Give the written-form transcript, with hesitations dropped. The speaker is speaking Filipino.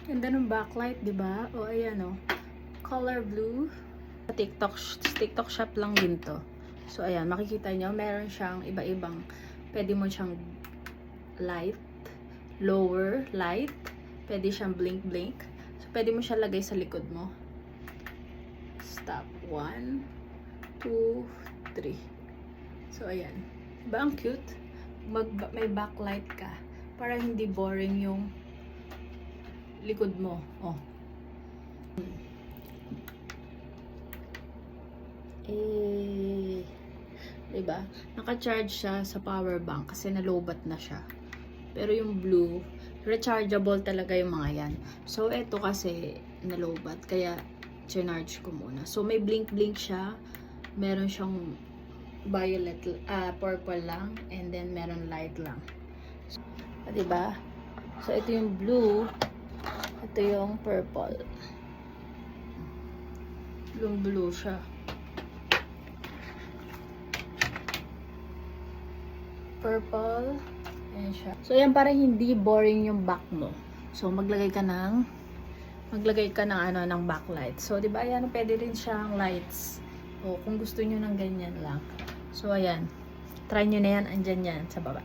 Ganda ng backlight, di ba? O, ayan o. Color blue. TikTok shop lang din to. So, ayan, makikita nyo, meron siyang iba-ibang, pwede mo siyang light, lower light, pwede siyang blink. So, pwede mo siya lagay sa likod mo. Stop. 1, 2, 3. So, ayan. Diba ang cute? May backlight ka para hindi boring yung likod mo. Oh. Diba? Naka-charge siya sa power bank kasi nalobat na siya. Pero yung blue, rechargeable talaga yung mga yan. So, eto kasi nalobat, kaya charge ko muna. So, may blink siya. Meron siyang violet, purple lang, and then meron light lang. So, diba? So, ito yung blue, ito yung purple. Blue siya. Purple. Ayan siya. So, yan para hindi boring yung back mo. So, maglagay ka ng ng backlight. So, di ba, ayan, pwede rin siyang lights. O, kung gusto niyo ng ganyan lang. So, ayan. Try nyo na yan. Andyan yan sa baba.